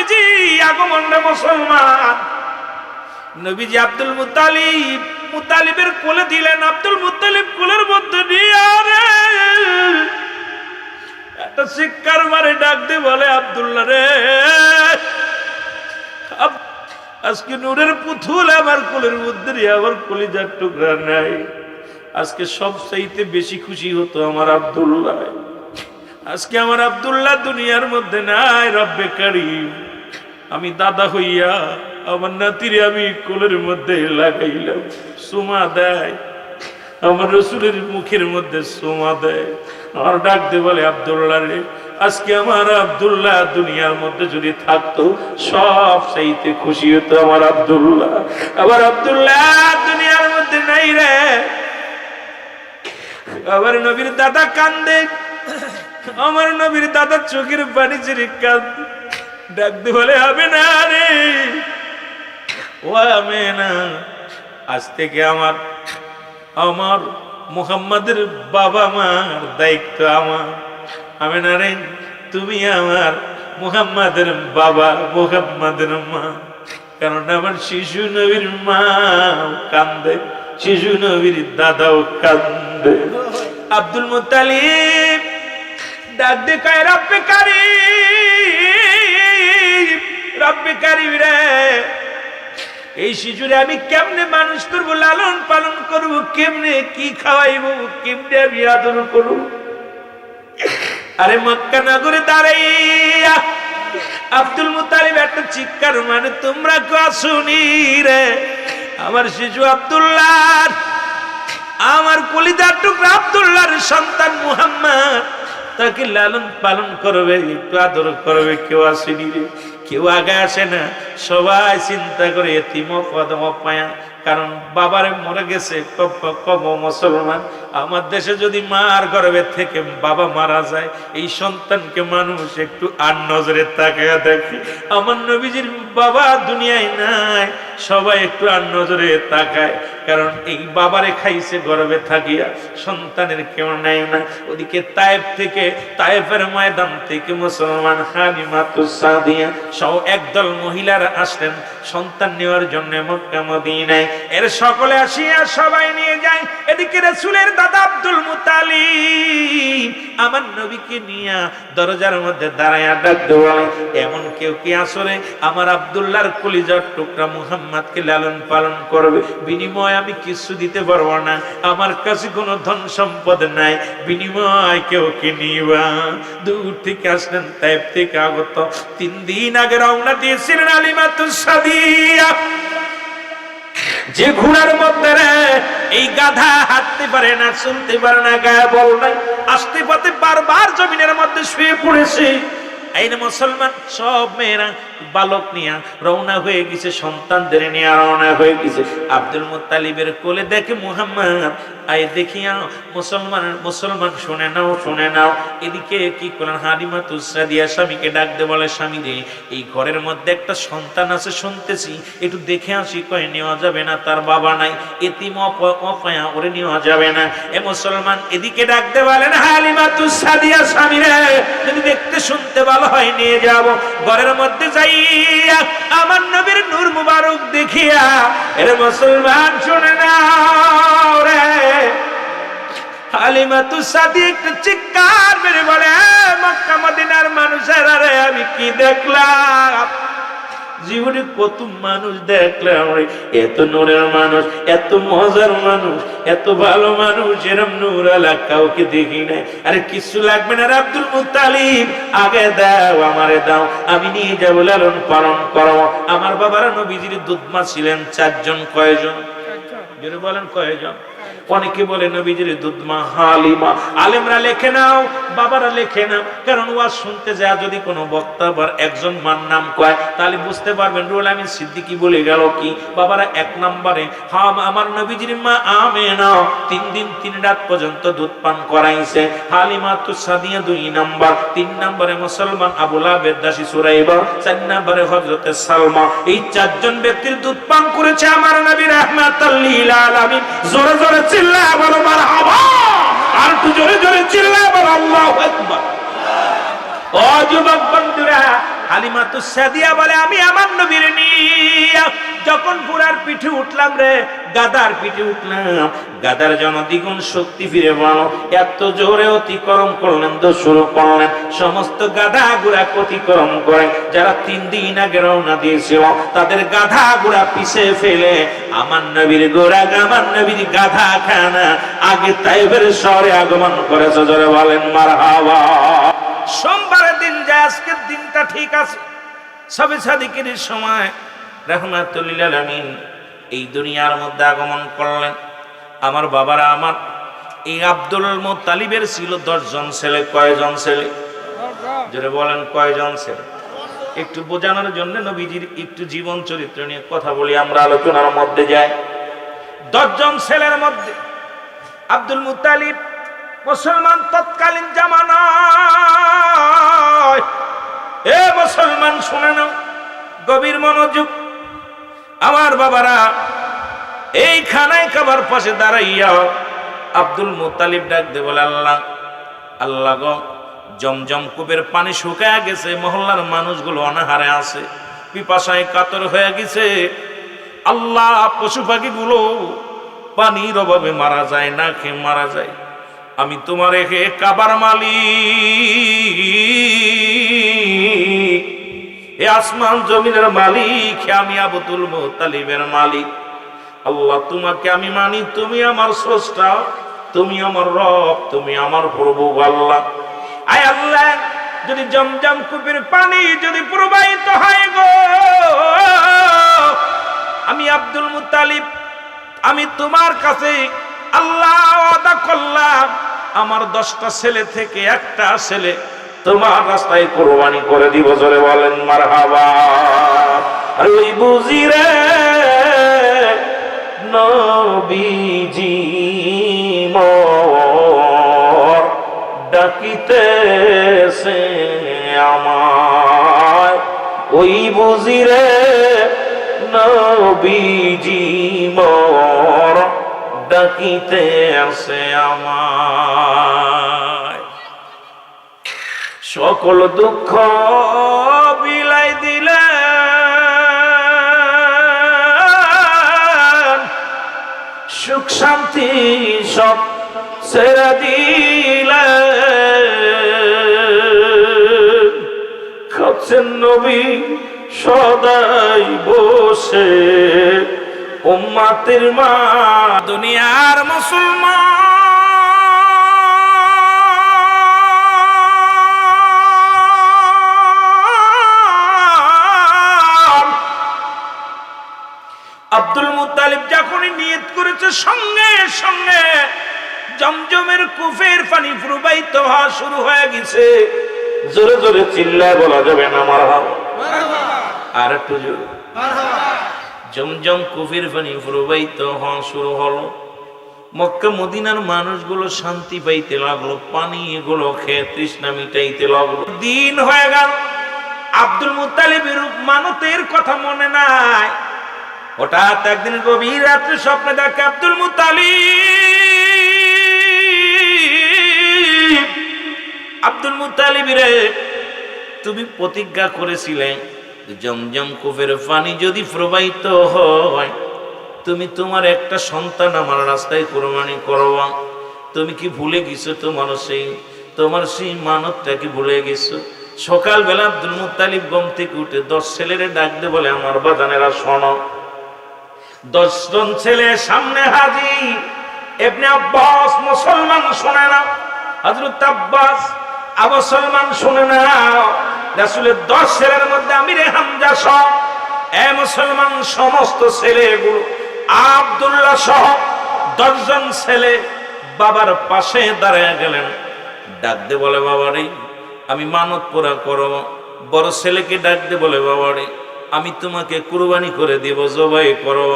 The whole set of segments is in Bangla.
নবীজি আগমনে মুসলমান। নবীজি আব্দুল মুত্তালিবের কোলে দিলেন। আব্দুল মুত্তালিব কোলের মধ্যে নিয়ে একটা চিৎকার মারে ডাক দিয়ে বলে, আব্দুল্লাহ রে, আজকে নূরের পুতুল আমার কোলের মধ্যে নিয়ে আমার কলিজার টুকরা নাই। আজকে সবচাইতে বেশি খুশি হতো আমার আব্দুল্লাহ। আজকে আমার আব্দুল্লাহ দুনিয়ার মধ্যে নাই। রব্বে কারীম, আমি দাদা হইয়া আমার নাতিরে আমি কোলের মধ্যে লাগাইলাম। সুমা দেয়, আমার রসুলের মুখের মধ্যে সুমা দেয়। আর ডাক দিয়ে বলে, আব্দুল্লাহ রে, আজকে আমার আব্দুল্লাহ দুনিয়ার মধ্যে যদি থাকতো সব চাইতে খুশি হতো আমার আব্দুল্লাহ। আবার আব্দুল্লাহ দুনিয়ার মধ্যে নাই রে। আবার নবীর দাদা কান্দে, আমার নবীর দাদা চোখের পানি ছেড়ে কান্দে। ডাক দিয়ে বলে, হবে না রে, ও আমি না, আজ থেকে আমার মুহাম্মাদের বাবা মার দায়িত্ব আমার। আমি না রে, তুমি আমার মুহাম্মাদের বাবা, মুহাম্মাদের মা। কারণ আমার শিশু নবীর মা কান্দে, শিশু নবীর দাদাও কান্দে। আব্দুল মুত্তালিব ডাক দিয়ে কয়, রব্বে কারীম, রব্বে কারীম রে, এই শিশুরে আমি কেমনে মানুষ করবো, লালন পালন করবো, কেমনে কি খাওয়াইবো, কেমনে আমি আদর করবো। আরে মক্কা নগরে দাঁড়াইয়া আব্দুল মুত্তালিব একটা চিৎকার মানে, তোমরা শুনি রে, আমার শিশু আব্দুল্লাহ, আমার কলিজার টুকরা আব্দুল্লাহর সন্তান মুহাম্মদ, তাকে লালন পালন করবে, একটু আদর করবে। কেউ আসেনি রে, কেউ আগে আসে না। সবাই চিন্তা করে এতিম পদম পায়া, কারণ বাবারে মরে গেছে কব মুসলমান। আমার দেশে যদি মার গর্ভে থেকে বাবা মারা যায়, এই সন্তানকে মানুষ একটু আর নজরে তাকায়া দেখে। আমার নবীজির বাবা দুনিয়ায় নাই, সবাই একটু আর নজরে তাকায়, কারণ এই বাবারে খাইছে গর্ভে থাকিয়া, সন্তানের কেউ নাই না। ওদিকে তায়েফের ময়দান থেকে মুসলমান হালিমাতুস সাদিয়া সহ একদল মহিলারা আসলেন সন্তান নেওয়ার জন্য মক্কা মদিনায়। এর সকলে আসিয়া সবাই নিয়ে যায়। এদিকে রাসূলের দাদা আব্দুল মুত্তালিব আমার নবীকে নিয়ে দরজার মধ্যে দাঁড়ায়া ডাক দেওয়া, এমন কেউ কি আসলে আমার আব্দুল্লাহর কলিজার টুকরা মুহাম্মদকে লালন পালন করবে? বিনিময় আমি কিছু দিতে পারবো না, আমার কাছে কোনো ধন সম্পদ নাই, বিনিময় কেউ কি নিবা? দূর থেকে আসলেন, তায়েফ থেকে আগত। 3 দিন আগে রওনা দিয়েছিলেন হালিমাতুস সাদিয়া। যে ঘোড়ার মধ্যে এই গাধা হাঁটতে পারে না, চলতে পারে না, গায়ে বল নাই, আসতে পথে বারবার জমিনের মধ্যে শুয়ে পড়েছে। এই মুসলমান সব মেয়েরা বালক নিয়ে রওনা হয়ে গেছে, সন্তানদের নিয়ে রওনা হয়ে গেছে। আব্দুল মুত্তালিবের কোলে দেখে মুহাম্মদ, আয় দেখিয়া মুসলমান শুনে নাও। এদিকে কি করেন, হালিমাতুস সাদিয়া স্বামীকে ডাক দে, বলে, স্বামী রে, এই ঘরের মধ্যে একটা সন্তান আছে শুনতেছি, একটু দেখে আসি। কয়ে, নেওয়া যাবে না, তার বাবা নাই, এতিম অপায়া, ওরে নেওয়া যাবে না। এ মুসলমান এদিকে ডাক দে, বলেন, হালিমাতুস সাদিয়া স্বামী রে, যদি দেখতে শুনতে ভালো হয় নিয়ে যাব। ঘরের মধ্যে যাইয়া আমার নবীর নূর মুবারক দেখিয়া, এর মুসলমান শুনে নাও রে, হালিমাতুস সাদিয়া একটু চিৎকার মেরে বলে, মক্কা মদিনার মানুষেরা রে, আমি কি দেখলাম? জীবনে কত মানুষ দেখলাম, এত নূরের মানুষ, এত মজার মানুষ, এত ভালো মানুষ, এরম নূর আলা কাউকে দেখি নাই। আরে কিছু লাগবে না রে আব্দুল মুত্তালিব, আগে দাও, আমারে দাও, আমি নিয়ে যাবো, লালন পালন করো। আমার বাবারা নবীজির দুধমা ছিলেন 4 জন। কয়জন? যদি বলেন কয়জন? অনেকে বলে নবীজির দুধমা হালিমা। আলেমরা লেখে নাও, বাবারা লেখে নাও, কারণ ওয়াজ শুনতে যায় যদি কোনো বক্তা আবার একজন মার নাম কয়, তাহলে বুঝতে পারবেন রুহুল আমিন সিদ্দিকী বলে গেল কি। বাবারা 1 নম্বরে আমার নবীজির মা আমেনা 3 দিন 3 রাত পর্যন্ত দুধ পান করাইছে। হালিমাতুস সাদিয়া 2 নম্বর। 3 নম্বরে মুসলমান আবু লাহাবের দাসী সুরাইবা। 4 নম্বরে হযরতে সালমা। এই 4 জন ব্যক্তির দুধ পান করেছে আমার নবী রাহমাতুল লিল আলামিন। জোরে জোরে চিল্লা বলো মারহাবা, আর একটু জোরে জোরে চিল্লা বলো আল্লাহু আকবার। ও যুবক বন্ধুরা, হালিমাতুস সাদিয়া বলে আমি আমার নবীর নিয়ে যখন ঘোড়ার পিঠে উঠলাম রে, গাদার পিঠে উঠলাম, গাদার যেন দ্বিগুণ শক্তি ফিরে পেল। এত জোরে অতিক্রম করলেন, শুরু করলেন, সমস্ত গাধা ঘোড়া অতিক্রম করে যারা 3 দিন আগে রওনা দিয়েছিল তাদের গাধা ঘোড়া পিছে ফেলে আমার নবীর ঘোড়া, আমার নবীর গাধা খানা আগে তাইফের শহরে আগমন করেছে। জোরে বলেন মারহাবা। সোমবারের দিন যায়, আজকের দিনটা ঠিক আছে। সবে সাদিকের সময় রাহমাতুল লিল আলামিন এই দুনিয়ার মধ্যে আগমন করলেন। আমার বাবারা, আমার এই আব্দুল মুত্তালিবের ছিল 10 জন ছেলে। কয়জন ছেলে? জোরে বলেন কয়জন ছেলে? একটু বোঝানোর জন্য নবীজির একটু জীবন চরিত্র নিয়ে কথা বলি, আমরা আলোচনার মধ্যে যাই। 10 জন ছেলের মধ্যে আব্দুল মুত্তালিব মুসলমান তৎকালীন জামানায়, এ মুসলমান শুনে নাও, গভীর মনোযোগ। আমার বাবারা, এই খানায় খাবার পাশে দাঁড়াইয়া আব্দুল মুত্তালিব ডাক দে বলে, আল্লাহ আল্লাহ গো, জমজম কূপের পানি শুকায় গেছে, মহল্লার মানুষগুলো অনাহারে আছে, পিপাসায় কাতর হয়ে গেছে। আল্লাহ, পশু পাখিগুলো পানির অভাবে মারা যায়, না খেয়ে মারা যায়। আমি তোমার রেখে কাবার মালিক, এ আসমান জমিনের মালিক, আমি আব্দুল মুত্তালিবের মালিক। আল্লাহ, তোমাকে আমি মানি, তুমি আমার স্রষ্টা, তুমি আমার রব, তুমি আমার প্রভু। আল্লাহ, আয় আল্লাহ, যদি জমজম কূপের পানি যদি প্রবাহিত হয় গো, আমি আব্দুল মুত্তালিব, আমি তোমার কাছে আল্লাহ ওয়াদা করলাম, আমার 10টা ছেলে থেকে একটা ছেলে তোমার রাস্তায় কুরবানি করে দিব। জোরে বলেন মারহাবা। ওই বুঝি রে নবীজি মোর ডাকিতেছে আমায়, ওই বুঝি রে নবীজি মোর ডাকিতেছে আমায়। সকল দুঃখ বিলাই দিলেন, সুখ শান্তি সব ছেড়ে দিলেন। খাচ্ছেন নবী সদাই বসে, উম্মাতের মা দুনিয়ার মুসলমান। আব্দুল মুত্তালিব যখনই নিয়ত করেছে, সঙ্গে সঙ্গে জমজমের কূপের পানি প্রবাহিত হওয়া শুরু হয়ে গেছে। জোরে জোরে চিল্লায় বলা যাবে না মারহাবা? আর একটু জোরে মারহাবা। জমজম কূপের পানি প্রবাহিত হওয়া শুরু হলো। মক্কা মদিনার মানুষগুলো শান্তি পাইতে লাগলো, পানি এগুলো খেয়ে তৃষ্ণা মিটাইতে লাগলো। দিন হয়ে গেল, আব্দুল মুত্তালিবের মানতের কথা মনে নাই। হঠাৎ একদিন গভীর রাত্রে স্বপ্নে দেখে আব্দুল মুত্তালিব, আব্দুল মুত্তালিব রে, তুমি প্রতিজ্ঞা করেছিলে জমজম কূপের পানি যদি প্রবাহিত হয়, তুমি তোমার একটা সন্তান আমার রাস্তায় কুরবানি করবা। তুমি কি ভুলে গেছো তোমার সেই মানতটা কি ভুলে গেছো? সকালবেলা আব্দুল মুত্তালিব ঘুম থেকে উঠে 10 ছেলেরে ডাক দে বলে, আমার বাজানেরা শোনো। 10 জন ছেলে সামনে হাজির। ইবনে আব্বাস, মুসলমান শুনে না। হযরত আব্বাস, মুসলমান শুনে না। রাসূলের 10 ছেলের মধ্যে আমিরে হামজা সহ, এ মুসলমান সমস্ত ছেলেগুলো আব্দুল্লাহ সহ 10 জন ছেলে বাবার পাশে দাঁড়িয়ে গেলেন। ডাক দে বলে, বাবারে আমি মানত পুরা করব। বড় ছেলেকে ডাক দে বলে, বাবারে আমি তোমাকে কুরবানি করে দেব, জবাই করো।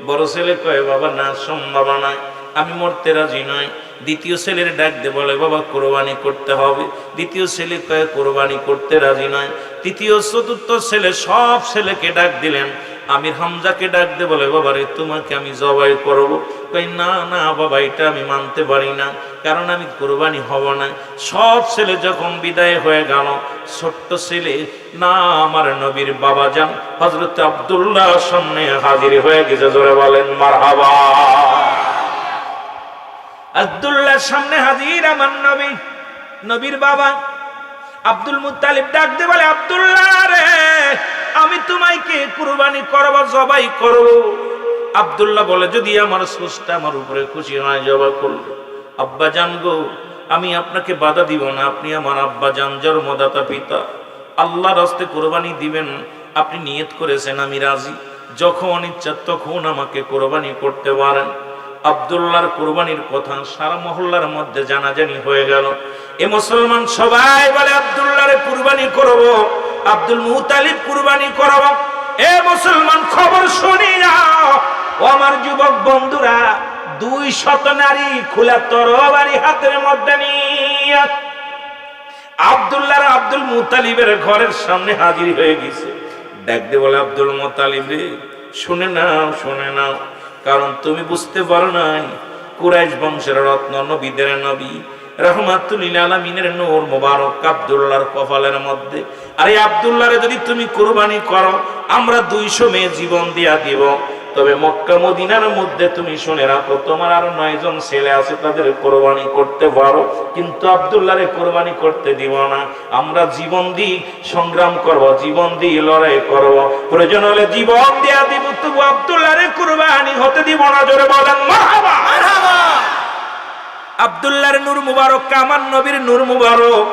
বড় ছেলে কয়, বাবা না, সম্ভব না, আমি মরতে রাজি নয়। দ্বিতীয় ছেলের ডাক দে বলে, বাবা কুরবানি করতে হবে। দ্বিতীয় ছেলে কয়, কুরবানি করতে রাজি নয়। তৃতীয় চতুর্থ ছেলে সব ছেলেকে ডাক দিলেন। আমির হামজাকে ডাক দে বলে, বাবারে তোমাকে আমি জবাই করব। কই না না বাবা, এটা আমি মানতে পারি না, কারণ আমি কোরবানি হব না। সব ছেলে যখন বিদায় হয়ে গেল, ছোট্ট ছেলে না আমার নবীর বাবা যান হযরত আব্দুল্লাহ সামনে হাজির হয়ে গেছে। জোরে বলেন মারহাবা। আব্দুল্লাহর সামনে হাজির আমার নবী, নবীর বাবা আব্দুল মুত্তালিব ডাক দিয়ে বলে, আব্দুল্লাহ রে, আমি তোমাকে কুরবানি করব, জবাই করব। আব্দুল্লাহ বলে, যদি আমার স্রষ্টা আমার উপরে খুশি হয় জবাই করব। আব্বা জান গো, আমি আপনাকে বাধা দিব না, আপনি আমার আব্বা জান, জন্মদাতা পিতা, আল্লাহর রাস্তায় কুরবানি দিবেন, আপনি নিয়ত করেছেন, আমি রাজি, যখন ইচ্ছা তখন আমাকে কুরবানি করতে পারেন। আব্দুল্লাহর কুরবানির কথা সারা মহল্লার মধ্যে জানাজানি হয়ে গেল। এ মুসলমান সবাই বলে, আব্দুল্লাহরে কুরবানি করব, আব্দুল মুত্তালিব কুরবানি করব। এ মুসলমান খবর শুনি যাও, ও আমার যুবক বন্ধুরা, 200 নারী খোলা তরবারি হাতের মধ্যে নিয়ে আব্দুল্লাহর আব্দুল মুত্তালিবের ঘরের সামনে হাজির হয়ে গেছে। দেখতে বলে, আব্দুল মুত্তালিব রে, শুনে নাও, শুনে নাও, কারণ তুমি বুঝতে পারো নাই, কুরাইশ বংশের রত্ন, নবীদের নবী, রাহমাতুল লিল আলামিনের নূর মোবারক আব্দুল্লাহর কপালের মধ্যে। আরে আব্দুল্লাহরে যদি তুমি কুরবানি করো, আমরা 200 মেয়ে জীবন দিয়া দিব। তবে মক্কা মদিনার মধ্যে তুমি শুনে রাখো, তোমার আরো 9 জন ছেলে আছে, তাদের কুরবানি করতে পারো, কিন্তু আব্দুল্লাহরে কুরবানি করতে দিব না। আমরা জীবন দিয়ে সংগ্রাম করব, জীবন দিয়ে লড়াই করব, প্রয়োজন হলে জীবন দিয়া দিব, তবু আব্দুল্লাহরে কুরবানি হতে দিব না। জোরে বলেন মারহাবা। মারহাবা। আব্দুল্লাহর নূর মুবারক আমার নবীর নূর মুবারক,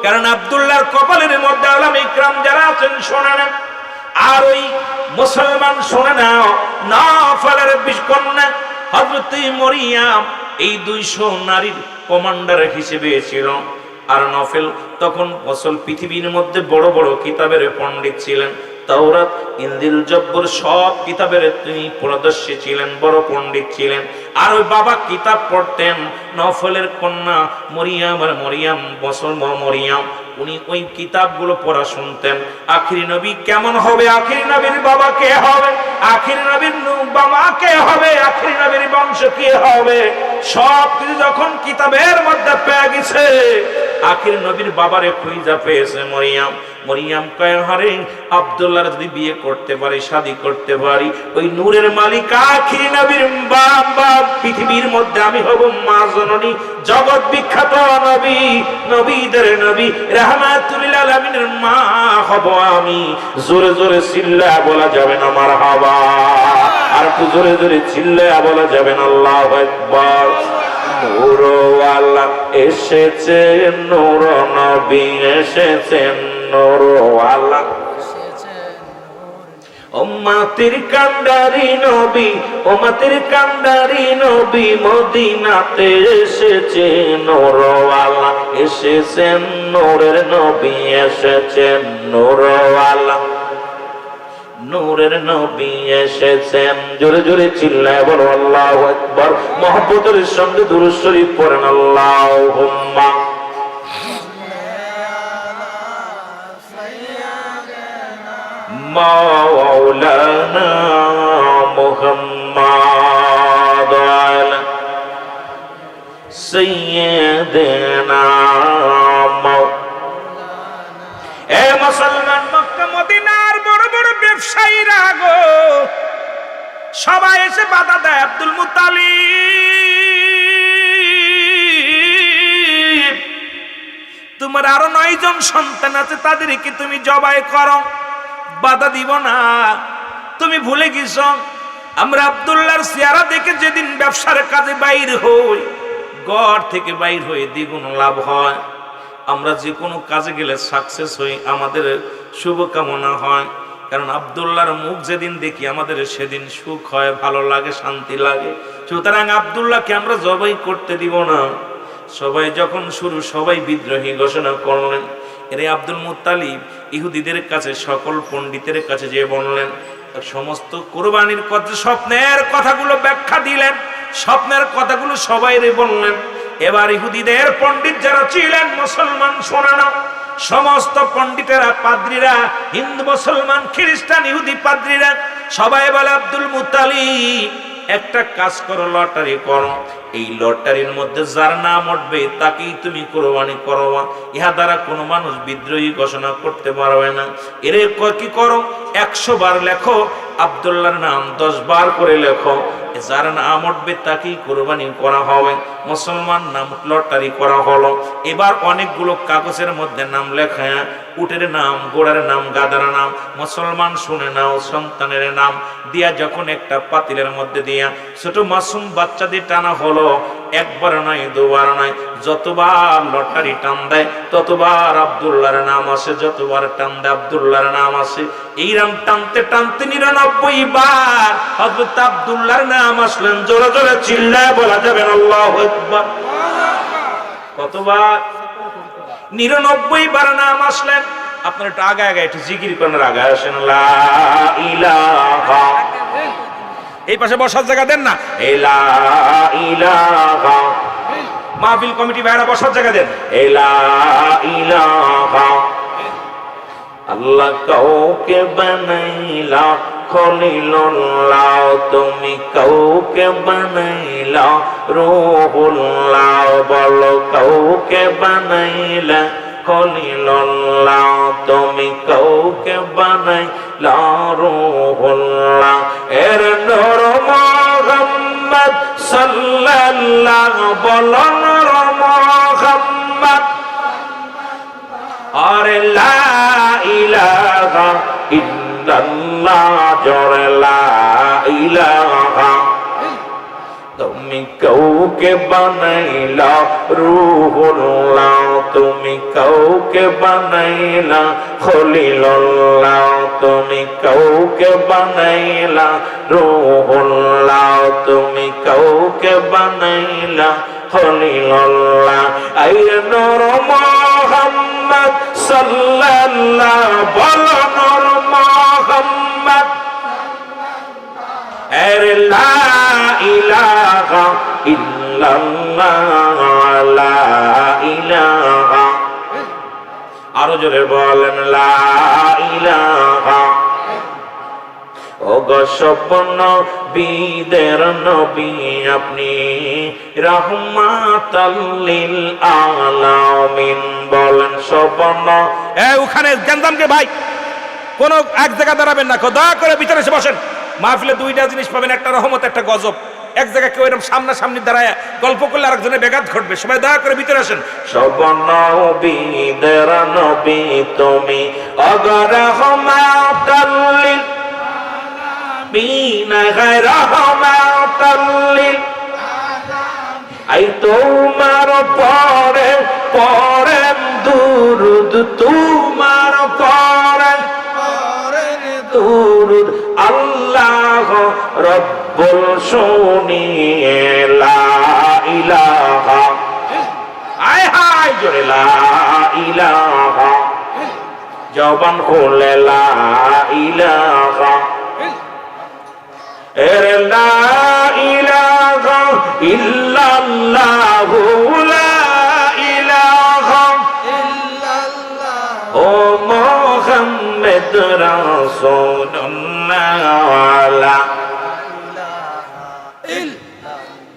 কারণ আব্দুল্লাহর কপালের মধ্যে আলামে ইকরাম যারা আছেন শোনা না। আর ওই মুসলমান শোনে নাও, নফলের 20 কন্যা হযরত মরিয়ম এই 200 নারীর কমান্ডার হিসেবে ছিল। আর নফল তখন আসল পৃথিবীর মধ্যে বড় বড় কিতাবের পণ্ডিত ছিলেন, তাওরাত, ইনজিল, জব্বর সব কিতাবের তিনি প্রদর্শী ছিলেন, বড় পণ্ডিত ছিলেন। আর ওই বাবা কিতাব পড়তেন, নফলের কন্যা মরিয়ম, আর মরিয়ম মুসলমান মরিয়ম, উনি ওই কিতাবগুলো পড়া শুনতেন। আখিরি নবী কেমন হবে, আখিরি নবীর বাবা কে হবে, আখিরি নবীর বাবা কে হবে, আখিরি নবীর বংশ কে হবে, সব কিছু যখন কিতাবের মধ্যে পেয়ে গেছে, আখিরি নবীর বাবারে খুঁজে পেয়েছে মরিয়ম। মরিয়ম কয়, হারে আব্দুল্লাহর যদি বিয়ে করতে পারি, শাদী করতে পারি, ওই নূরের মালিক আখিরি নবীর বাবা, পৃথিবীর মধ্যে আমি হব মা জননী, জগৎ বিখ্যাত নবী, নবীদের নবী, রাহমাতুল লিল আলামিনের মা হব আমি। জোরে জোরে চিল্লায়া বলা যাবে না মারহাবা, আর একটু জোরে জোরে চিল্লায়া বলা যাবে না আল্লাহু আকবার। নূরওয়ালা এসেছেন, নূর নবী এসেছেন, নূরওয়ালা উম্মতের কান্ডারি নবী, উম্মতের কান্ডারি নবী, মদিনাতে এসেছেন, নূরওয়ালা এসেছেন, নূরের নবী এসেছেন, নূরওয়ালা নূরের নবী এসেছেন। জোরে জোরে চিল্লায় বলো আল্লাহু আকবার। মুহাব্বতের সঙ্গে দুরূদ শরীফ পড়েন, আল্লাহুম্মা মাওলানা মুহাম্মাদ সাইয়্যিদিনা। এ মুসলমান, মক্কা মদিনার বড় বড় ব্যবসায়ীরা গো, সবাই এসে বাধা দেয়, আব্দুল মুত্তালিব, তোমার আরো 9 জন সন্তান আছে, তাদেরকে তুমি জবাই করো, বাধা দিব না। তুমি ভুলে গেছ, আমরা আব্দুল্লাহর চেহারা দেখে যেদিন ব্যবসার কাজে বাইর হই, গড় থেকে বাইর হয়ে দ্বিগুণ লাভ হয়। আমরা যে কোনো কাজে গেলে সাকসেস হই, আমাদের শুভকামনা হয়, কারণ আব্দুল্লাহর মুখ যেদিন দেখি আমাদের সেদিন সুখ হয়, ভালো লাগে, শান্তি লাগে। সুতরাং আব্দুল্লাহকে আমরা জবাই করতে দিব না। সবাই যখন সবাই বিদ্রোহী ঘোষণা করলেন। এরে আব্দুল মুত্তালিব ইহুদিদের কাছে, সকল পণ্ডিতের কাছে যে বললেন, সমস্ত কুরবানির কথা, স্বপ্নের কথাগুলো ব্যাখ্যা দিলেন, স্বপ্নের কথাগুলো সবাইরে বললেন। এবার ইহুদিদের পণ্ডিত যারা ছিলেন, মুসলমান শোনা না, সমস্ত পণ্ডিতেরা, পাদ্রীরা, হিন্দু মুসলমান খ্রিস্টান ইহুদি পাদ্রীরা সবাই বলে, আব্দুল মুত্তালিব একটা কাজ করো, লটারি করো, এই লটারির মধ্যে যার নাম উঠবে তাকেই তুমি কোরবানি করবা। ইহা দ্বারা কোনো মানুষ বিদ্রোহী ঘোষণা করতে পারবে না। এর কি করো, 100 বার লেখো, আব্দুল্লাহর নাম 10 বার করে লেখো, যার নাম উঠবে তাকেই কোরবানি করা হবে। মুসলমান নাম লটারি করা হলো। এবার অনেকগুলো কাগজের মধ্যে নাম লেখা, উটের নাম, ঘোড়ার নাম, গাধার নাম, মুসলমান শুনে নাও, সন্তানের নাম দিয়া যখন একটা পাতিলের মধ্যে দিয়া ছোট মাসুম বাচ্চাদের টানা হলো, একবার নয়, দুবার নয়, যতবার লটারি টান দেয় ততবার আব্দুল্লাহর নাম আসে, যতবার টান দেয় আব্দুল্লাহর নাম আসে। এইরকম টানতে টানতে 99 বার হযরত আব্দুল্লাহর নাম আসলেন। জোরে জোরে চিল্লায় বলা যাবে আল্লাহু আকবার। কতবার? 99 বার নাম আসলেন। আপনার একটু আগে আগে একটু জিকির করার আগে আসেন, লা ইলাহা, এই পাশে বসার জায়গা দেন না, লা ইলাহা, মাহফিল কমিটি ভাইরা বসার জায়গা দেন, লা ইলাহা, আল্লাহ কাউকে বানাইলা খলিলুল্লাহ, তুমি কাউকে বানাইলা রূহুল্লাহ, বলো কাউকে বানাইলা খলিলুল্লাহ, তুমি কাউকে বানাইলা রূহুল্লাহ। এর নূর মুহাম্মদ সাল্লাল্লাহু, বলো নূর মুহাম্মদ, আরে লা ইলাহা ইল্লাল্লাহ, জোরে লা ইলাহা, তুমি কাউকে বানাইলা রূহুল্লাহ, তুমি কাউকে বানাইলা খলিলুল্লাহ, তুমি কাউকে বানাইলা রূহুল্লাহ, তুমি কাউকে বানাইলা খলিলুল্লাহ। আই নূর মুহাম্মদ সাল্লাল্লাহু, বলো নূর মুহাম্মদ, আরে লা ইলাহা ইল্লাল্লাহ, লা ইলাহা, আরো জোরে বলেন লা ইলাহা। ও গো স্বপ্ন বিদের নবী আপনি, রাহমাতাল লিল আলামিন, বলেন স্বপ্ন। ওখানে গেন্দামকে ভাই কোন এক জায়গা দাঁড়াবেন না, দয়া করে ভিতরে এসে বসেন। মাহফিলে দুইটা জিনিস পাবেন, একটা রহমত, একটা গজব। এক জায়গায় কেউ এরকম সামনাসামনি দাঁড়ায় গল্প করলে আরেকজনের ব্যাঘাত ঘটবে। সবাই দয়া করে ভিতরে আসেন। সবনবীদের নবী তুমি, অগরহমাতাল লিল আলামিন, রহমাতাল লিল আলামিন। আই তোমার পরে পরে দুরুদ, তোমার পরে দুরুদ, আল্লাহ রব্বুল শুনিয়ে লা ইলাহা, আয় হায় জোরে লা ইলাহা, জবান খুলে লা ইলাহা, এর লা ইলাহা ইল্লাল্লাহু, লা ইলাহা ইল্লাল্লাহ, ও মুহাম্মদ রাসূলুল্লাহ, লা ইলাহা ইল্লাল্লাহ।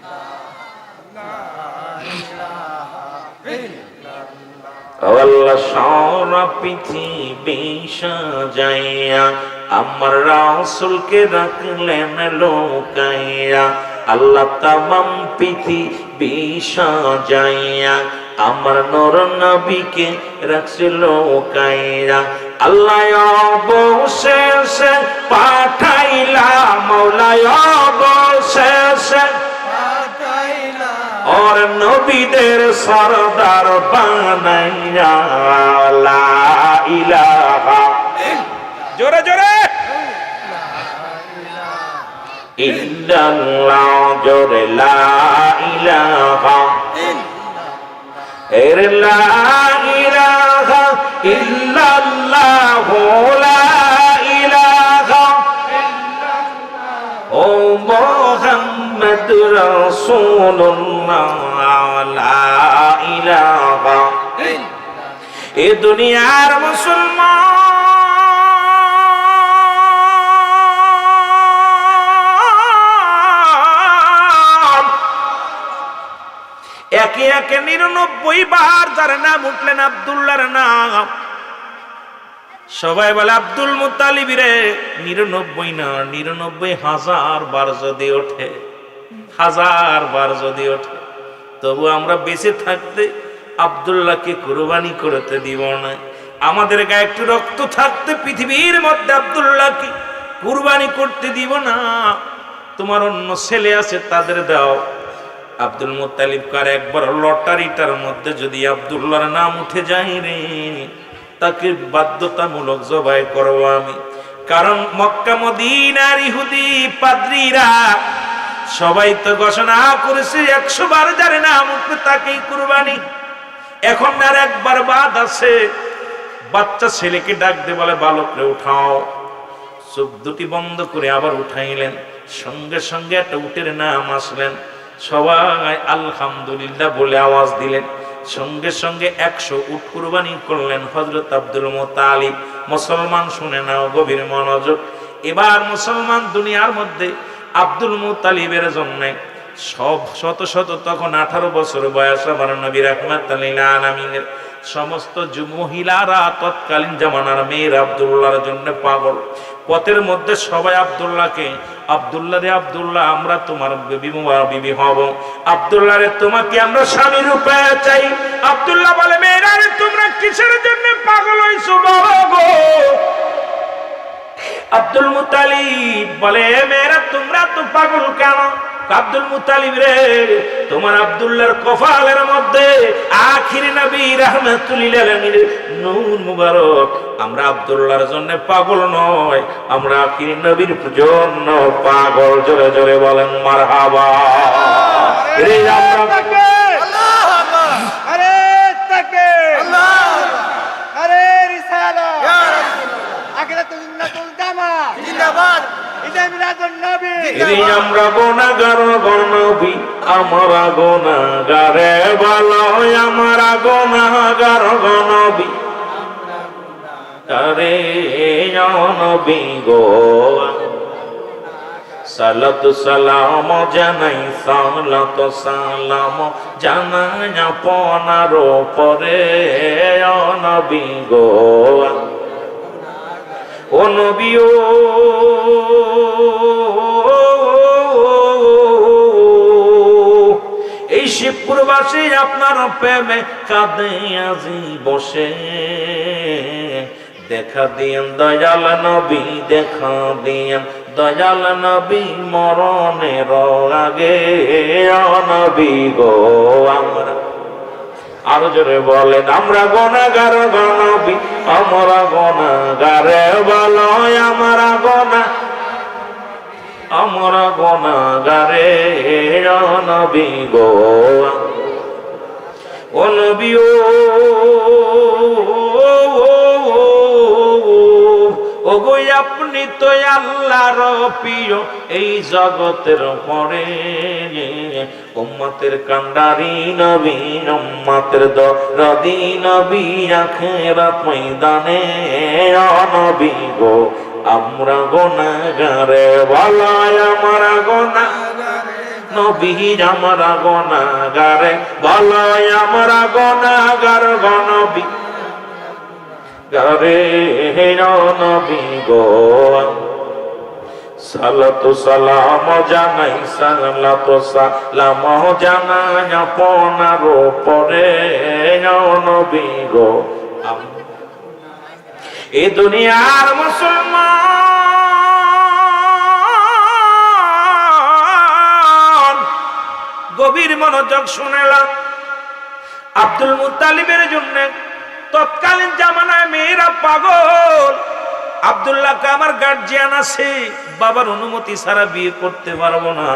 আল্লাহ সারা পৃথিবী সাজাইয়া আমার রাসূলকে রাখলেন লোকাইয়া, আল্লাহ তামাম পৃথিবী সাজাইয়া আমার নূর নবীকে রাখছে লোকাইয়া। আল্লাহ অবশেষে পাঠাইলা মওলা, অবশেষে পাঠাইলা ওর নবীদের সরদার বানাইয়া, লা ইলাহা, জোরে জোরে ইল্লাল্লাহ, জোরে লা ইলাহা এর লা ইলাহা ইল্লাল্লাহু, লা ইলাহা ইল্লাল্লাহ, ও মুহাম্মদ রাসূলুল্লাহ, লা ইলাহা। এ দুনিয়ার মুসলমান একে 99 বার যার নাম উঠলেন আব্দুল্লাহর নাম, সবাই বলে আব্দুল মুত্তালিব রে। 99 না, 99,000 বার যদি ওঠে, 1000 বার যদি ওঠে, তবু আমরা বেঁচে থাকতে আব্দুল্লাহকে কুরবানি করতে দিব না। আমাদের গায়ে একটু রক্ত থাকতে পৃথিবীর মধ্যে আব্দুল্লাহকে কুরবানি করতে দিব না। তোমার অন্য ছেলে আছে তাদের দাও। আব্দুল মুত্তালিব কার একবার লটারিটার মধ্যে যদি আব্দুল্লাহর নাম উঠে যায় রে, তাকে বাধ্যতামূলক জবাই করব আমি। কারণ মক্কা মদিনার ইহুদি পাদ্রীরা সবাই তো ঘোষণা করেছে 100 বার যার নাম উঠবে তাকেই কুরবানি। এখন আর একবার বাদ আছে। বাচ্চা ছেলেকে ডাক দিয়ে বলে বালকরে উঠাও। চোখ দুটি বন্ধ করে আবার উঠাইলেন। সঙ্গে সঙ্গে একটা উটের নাম আসলেন। সবাই আলহামদুলিল্লাহ বলে আওয়াজ দিলেন। সঙ্গে সঙ্গে 100 উট কুরবানি করলেন হযরত আব্দুল মুত্তালিব। মুসলমান শুনে নাও গভীর মনোযোগ। এবার মুসলমান দুনিয়ার মধ্যে আব্দুল মুত্তালিবের জন্য সব শত শত, তখন 18 বছর বয়স আমার নবী রাহমাতুল লিল আলামিনের সমস্ত মহিলারা তৎকালীন জামানার মেয়ের আব্দুল্লাহর জন্য পাগল। পথের মধ্যে সবাই আব্দুল্লাহকে, আব্দুল্লাহ রে আব্দুল্লাহ, আমরা তোমার বিবি হব। আব্দুল্লাহ রে তোমাকে আমরা স্বামী রূপে চাই। আব্দুল্লাহ বলে মেয়েরা রে তোমরা কিসের জন্য পাগল হইছো বাবা গো? আব্দুল মুত্তালিব বলে মেয়েরা তোমরা তো পাগল কেন? আব্দুল মুত্তালিব রে তোমার আব্দুল্লাহর কপালের মধ্যে আখির নবী রাহমাতুল লিল আলামিনের নূর মুবারক। আমরা আব্দুল্লাহর জন্য পাগল নয়, আমরা আখির নবীর জন্য পাগল। জোরে জোরে বলেন মারহাবা। রে আমরা আল্লাহু আকবার, আরে তাকবীর, আল্লাহু আকবার, আরে রিসালাত, ইয়া রাসূলুল্লাহ, আখিরাতুল জান্নাতুল জামাত জিন্দাবাদ, ঈদে মিলাদুন নবী। আমরা গুনাহগার গনবী, আমরা গুনাহগারে ভালো, আমরা গুনাহগার গনবী, আরে নবী গো। সালাতু সালাম জানাই, সালাতু সালাম জানাই আপনার উপরে নবী গো। ও নবী ও এই শিবপুরবাসী আপনার প্রেমে কাঁদে আজি বসে। দেখা দিয়েন দয়াল নবী, দেখা দিয়েন দয়াল নবী মরণের আগে নবী গো। আমরা আরো জোরে বলেন আমরা গুনাহগার নবী, আমরা গুনাহগারে ভালো, আমরা আমরা গুনাহগারে নবী গো। ও নবী ও গো আপনি তো আল্লাহর প্রিয় এই জগতের পরে। উম্মতের কান্ডারি নবী, উম্মতের দরদি নবী, আখিরাত ময়দানে নবী গো। আমরা গুনাহগারে ভালো, আমরা গুনাহগারে নবী, আমরা গুনাহগারে ভালো, আমরা গুনাহগার নবী গারে নবী গো। সালাতু সালাম জানাই, সালাতু সালাম জানাই আপনার উপরে নবী গো। এই দুনিয়ার মুসলমান গভীর মনোযোগ শুনেলাম। আব্দুল মুত্তালিবের জন্য তৎকালীন জামানায় মেয়েরা পাগল। আব্দুল্লাহকে আমার গার্জিয়ান আছে, বাবার অনুমতি ছাড়া বিয়ে করতে পারবো না।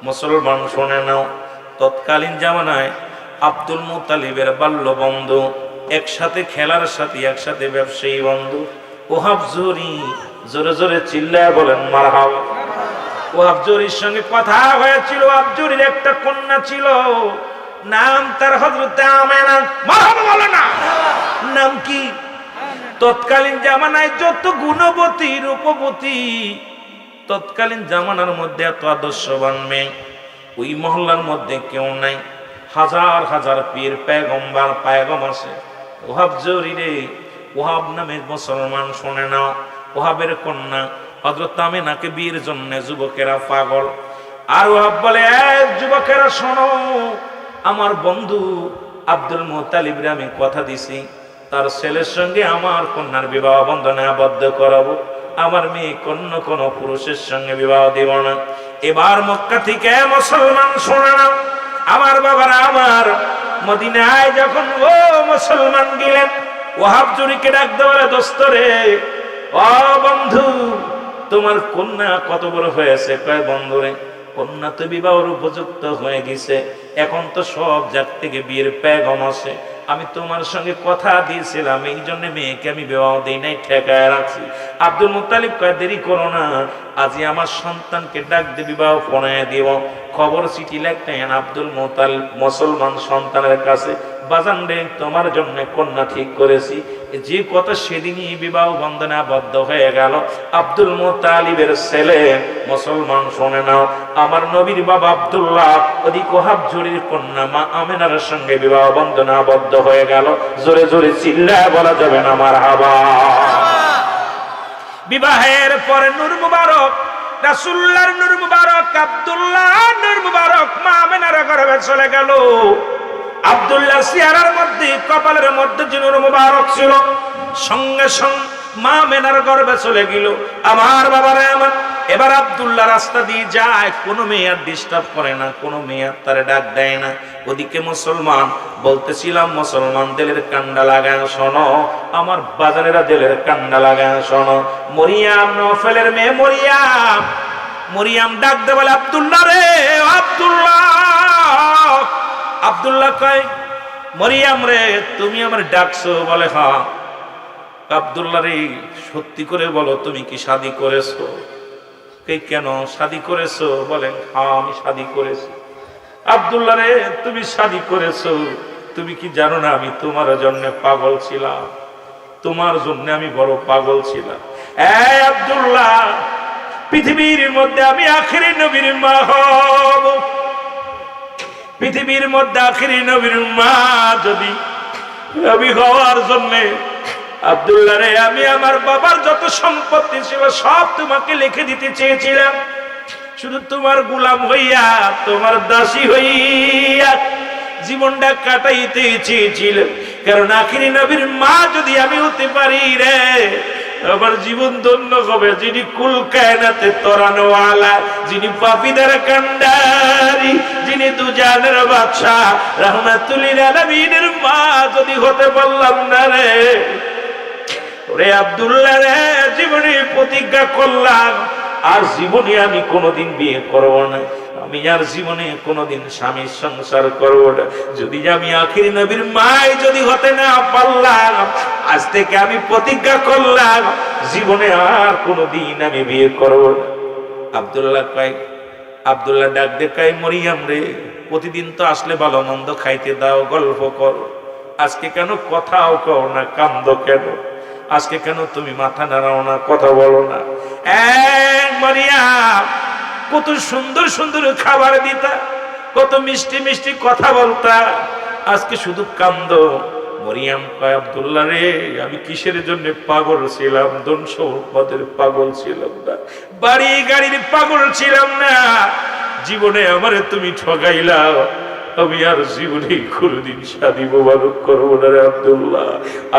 মুসলমান শুনে নাও, তৎকালীন জামানায় আব্দুল মুত্তালিবের বাল্য বন্ধু, একসাথে খেলার সাথে, একসাথে ব্যবসায়ী বন্ধু ওহাব জুরি। জোরে জোরে চিল্লায় বলেন মারহাবা। ওহাব জুরির সঙ্গে কথা হয়েছিল। ওহাব জুরির একটা কন্যা ছিল, নাম তার হযরত আমেনা। মারহাবা বলে না, নাম কি? তৎকালীন জামানায় যত গুণবতী রূপবতী তৎকালীন জামানার মধ্যে এত আদর্শবান মেয়ে ওই মহল্লার মধ্যে কেউ নাই। হাজার হাজার পীর পয়গম্বর পায়গম আছে। ওহাব জরিরে, ওহাব নামে মুসলমান শুনে নাও। ওহাবের কন্যা হযরত আমিনাকে বিয়ের জন্য যুবকেরা পাগল। আর ওহাব বলে, এক যুবকেরা শোনো, আমার বন্ধু আব্দুল মুত্তালিবরে আমি কথা দিছি, তার ছেলের সঙ্গে আমার কন্যার বিবাহ বন্ধনে আবদ্ধ করাবো। আমার মেয়ে কোন পুরুষের সঙ্গে বিবাহ দিব না। এবার মক্কা থেকে মুসলমান শোনে না, আমার বাবারা আমার মদিনায় যখন ও মুসলমান গেলেন, ওহাব জুরিকে ডাক দেওয়ারে, দোস্ত রে, ও বন্ধু, তোমার কন্যা কত বড় হয়েছে? কয় বন্ধু রে, কন্যা তো বিবাহের উপযুক্ত হয়ে গেছে, এখন তো সব জাত থেকে বিয়ের পেগম আছে। আমি তোমার সঙ্গে কথা দিয়েছিলাম, এই জন্য মেয়েকে আমি বিবাহ দিই নাই, ঠেকায় রাখছি। আব্দুল মুত্তালিব কয়, দেরি করো না, আজই আমার সন্তানকে ডাক দিয়ে বিবাহ পড়ায় দিব। খবর চিঠি লেখতেন আব্দুল মুত্তালিব মুসলমান সন্তানের কাছে, বাজান রে, তোমার জন্য কন্যা ঠিক করেছি। যে কথা সেদিনই বিবাহ বন্ধনে আবদ্ধ হয়ে গেল। আব্দুল মুত্তালিবের ছেলে মুসলমান শোনে নাও, আমার নবীর বাবা আব্দুল্লাহ ওদিক ওহাব জুরির কন্যা মা আমিনার সঙ্গে বিবাহ বন্ধনে আবদ্ধ হয়ে গেল। জোরে জোরে চিল্লায় বলা যাবে না মারহাবা। বিবাহের পরে নূর মুবারক, রাসূলুল্লাহর নূর মুবারক, আব্দুল্লাহ নূর মুবারক মা আমিনার গর্ভে চলে গেল। আব্দুল্লাহ চেহারার মধ্যে, কপালের মধ্যে যে নূর মুবারক ছিল, সঙ্গে সঙ্গে মা আমিনার গর্ভে চলে গেল। আমার বাবারা আমার, এবার আব্দুল্লাহ রাস্তা দিয়ে যায়, কোনো মেয়ে আর ডিস্টার্ব করে না, কোনো মেয়ে তারে ডাক দেয় না। ওদিকে মুসলমান, বলতেছিলাম মুসলমান দিলের কান্ডা লাগায় শোনো, আমার বাজারেরা দিলের কান্ডা লাগায় শোনো। মরিয়াম, নওফেলের মেয়ে মরিয়াম, মরিয়াম ডাক দে বলে, আব্দুল্লাহ রে, আব্দুল্লাহ। আব্দুল্লাহ কয়, মরিয়াম রে, তুমি আমার ডাকছো? বলে হ্যাঁ। আব্দুল্লাহ রে, সত্যি করে বলো, তুমি কি শাদী করেছো? কেন শাদী করেছো? বলেন হ্যাঁ, আমি শাদী করেছি। আব্দুল্লাহ রে, তুমি শাদী করেছো, তুমি কি জানো না আমি তোমার জন্য পাগল ছিলাম, তোমার জন্য আমি বড় পাগল ছিলাম। এই আব্দুল্লাহ, পৃথিবীর মধ্যে আমি আখেরি নবীর মা হব, পৃথিবীর মধ্যে আখেরি নবীর মা যদি আমি হওয়ার জন্যে, আব্দুল্লাহ রে, আমি আমার বাবার যত সম্পত্তি ছিল সব তোমাকে লিখে দিতে চেয়েছিলাম, শুধু তোমার গোলাম হইয়া, তোমার দাসী হইয়া জীবনটা কাটাইতে চেয়েছিলাম। কারণ আখিরি নবীর মা যদি আমি হতে পারি রে, আমার জীবন ধন্য হবে। যিনি কুল কায়নাতে তরানোওয়ালা, যিনি পাপীদের কান্ডারি, যিনি দুজানের বাদশা, রাহমাতুল লিল আলামিনের মা যদি হতে পারলাম না রে, রে আব্দুল্লাহ রে, জীবনে প্রতিজ্ঞা করলাম আর জীবনে আমি কোনোদিন বিয়ে করব না, আমি আর জীবনে কোনোদিন স্বামীর সংসার করব না। যদি আমি আখিরি নবীর মাই যদি হতে না পারলাম, আজ থেকে আমি প্রতিজ্ঞা করলাম জীবনে আর কোনোদিন আমি বিয়ে করব না। আব্দুল্লাহ কয়, আব্দুল্লাহ ডাক দে কয়, মরিয়াম রে, প্রতিদিন তো আসলে ভালো মন্দ খাইতে দাও, গল্প করো, আজকে কেন কথাও কও না, কান্দো কেন? আজকে কেন তুমি মাথা নাড়াও না, কথা বলো না? মরিয়াম, কত সুন্দর সুন্দর খাবার দিতা, কত মিষ্টি মিষ্টি কথা বলতা, আজকে শুধু কান্দো। মরিয়াম কয়, আব্দুল্লাহ রে, আমি কিসের জন্য পাগল ছিলাম? ধন সম্পদের পাগল ছিলাম না, বাড়ি গাড়ির পাগল ছিলাম না, জীবনে আমারে তুমি ঠগাইলা, আমি আর জীবনে কোনদিন শাদী মোবারক করবো না রে আব্দুল্লাহ।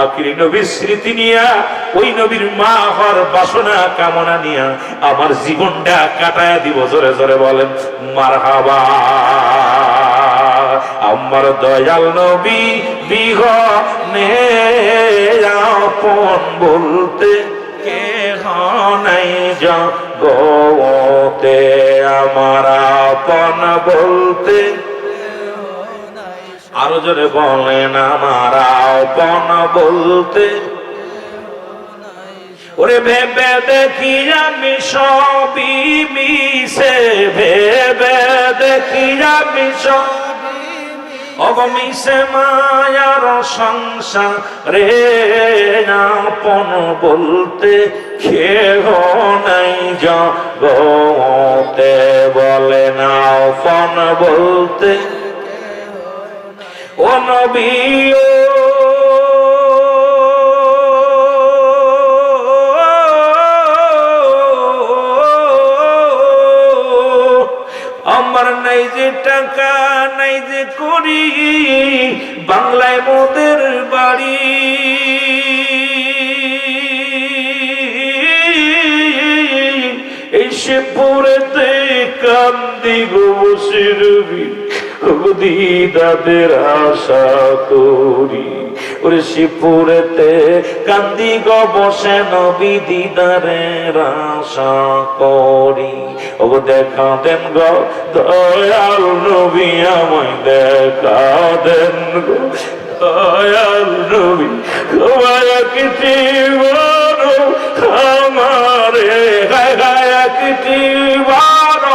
আখিরি নবীর স্মৃতি নিয়া, ওই নবীর মা হওয়ার বাসনা কামনা নিয়া আমার জীবনটা কাটায়া দিব। জোরে জোরে বলেন মারহাবা। আমার দয়াল নবী বিহনে আপন বলতে কেহ নাই জগতে, আমার আপন বলতে, আরো জোরে বলেন আমার আপন বলতে। ওরে ভেবে দেখি আমি সবই মিশে, ভেবে দেখি আমি সবই অগমিশে, মায়ার সংসারে আপন বলতে কেহ নাই জগতে, বলেন আপন বলতে ও নবী আমার নাই যে টাকা নাই যে করি বাংলায় মোদের বাড়ি এসে পড়েতে কান্দি গো বসে রবি দিদাদের আশা করি ওরে শিবপুরেতে কান্দি গো বসে নবী দিদারের আশা করি ও দেখা দেন গো দয়াল নবী আমায় দেখা দেন গো দয়াল নবী তোমায় কিছু বড় আমারে গায় গায় কিছু বড়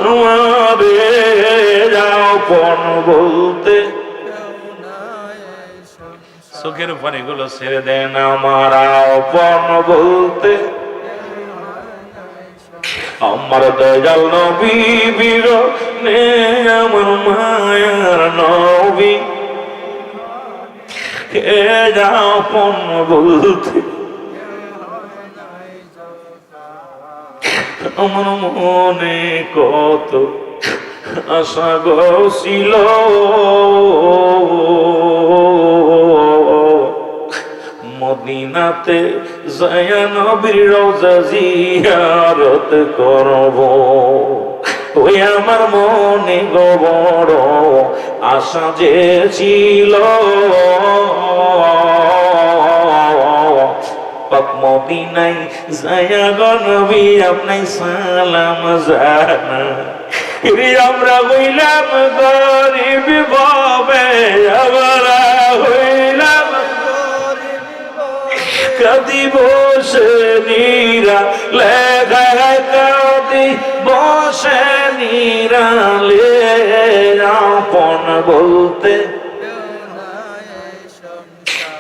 আমারে যাও পণ বলতে চোখের পানিগুলো ছেড়ে দেন আমার আপন বলতে আমার দয়াল নবী বীর নে আমার মায়ার নবী কে যাও আপন বলতে আমার মনে কত আশা গছিল মদিনাতে যায়া নবীর রওজা জিয়ারত করব ওই আমার মনে গো বড় আশা যে ছিল পাক মদিনায় যায়া গো নবী আপনাই সালাম জানা আমরা হইলাম গরিব বাবে আমরা হইলাম কাদি বসে নীরা লেখা কাদি বসে নীরা লে আপন বলতে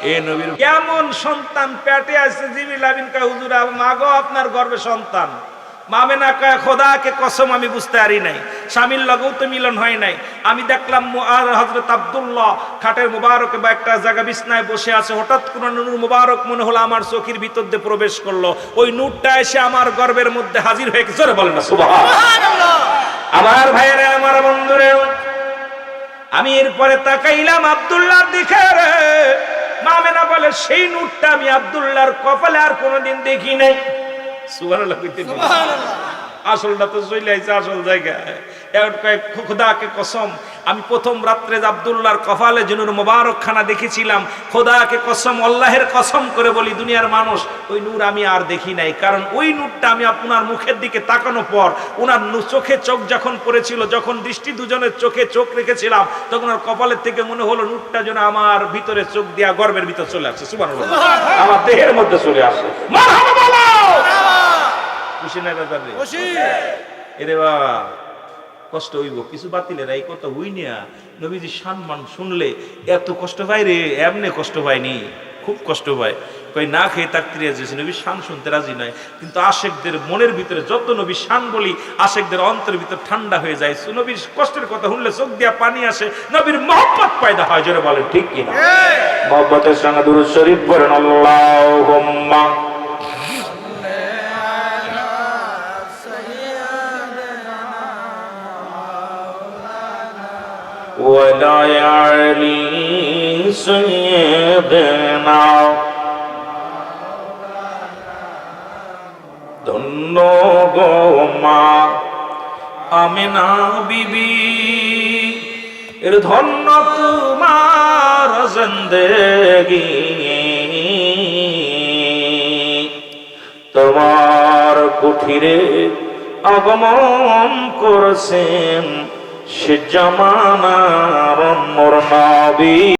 এ নবীর কেমন সন্তান পেটে আছে জিবরিল আমিন কা হুজুর মাগো আপনার গর্ভে সন্তান মামেনা কয় খোদাকে কসম আমি বুঝতে পারি নাই স্বামীর লগেও তো মিলন হয় নাই আমি দেখলাম হযরত আব্দুল্লাহ খাটের মুবারকে বা একটা জায়গা বিছনায় বসে আছে হঠাৎ কোন নূর মুবারক মনে হলো আমার চোখের ভিতর দিয়ে প্রবেশ করলো ওই নূরটা এসে আমার গর্ভের মধ্যে হাজির হয়ে গেছে জোরে বলেন না সুবহানাল্লাহ আমার ভাইয়েরা আমার বন্ধুরা আমি এরপরে তাকাইলাম আব্দুল্লাহর দিকে রে মামেনা বলে সেই নূরটা আমি আব্দুল্লাহর কপালে আর কোনোদিন দেখি নাই সুবহানাল্লাহ আসলটা তো চলে আইছে আসল জায়গায় খোদাকে কসম আমি প্রথম রাত্রে আব্দুল্লাহর কপালে যে নূর মুবারক খানা দেখেছিলাম খোদাকে কসম আল্লাহের কসম করে বলি দুনিয়ার মানুষ ওই নূর আমি আর দেখি নাই কারণ ওই নূরটা আমি আপনার মুখের দিকে তাকানোর পর ওনার চোখে চোখ যখন পড়েছিল যখন দৃষ্টি দুজনের চোখে চোখ রেখেছিলাম তখন ওর কপালের থেকে মনে হলো নূরটা যেন আমার ভিতরে চোখ দিয়া গর্ভের ভিতর চলে আসছে সুবহানাল্লাহ আমার দেহের মধ্যে চলে আসে মারহাবা বলো খুশি না দাদা খুশি এরে বাবা কষ্ট হইব কিছু বাতিলের এই কথা হই না নবীজি সম্মান শুনলে এত কষ্ট পায় রে এমনি কষ্ট পায়নি খুব কষ্ট পায় কই না খেয়ে থাকতে রাজি নবী শান শুনতে রাজি নয় কিন্তু আশেকদের মনের ভিতরে যত নবী শান বলি আশেকদের অন্তরের ভিতর ঠান্ডা হয়ে যায় নবীর কষ্টের কথা শুনলে চোখ দিয়া পানি আসে নবীর মহব্বত পয়দা হয় জোরে বলেন ঠিক কি না মহব্বতের সঙ্গে দুরূদ শরীফ পড়েন আল্লাহুম্মা ولا علي سيدنا ধন্য গো মা আমিনা বিবি এর ধন্য তোমার জিন্দেগি তোমার কুঠিরে আগমন করেছেন সে জামানার নবী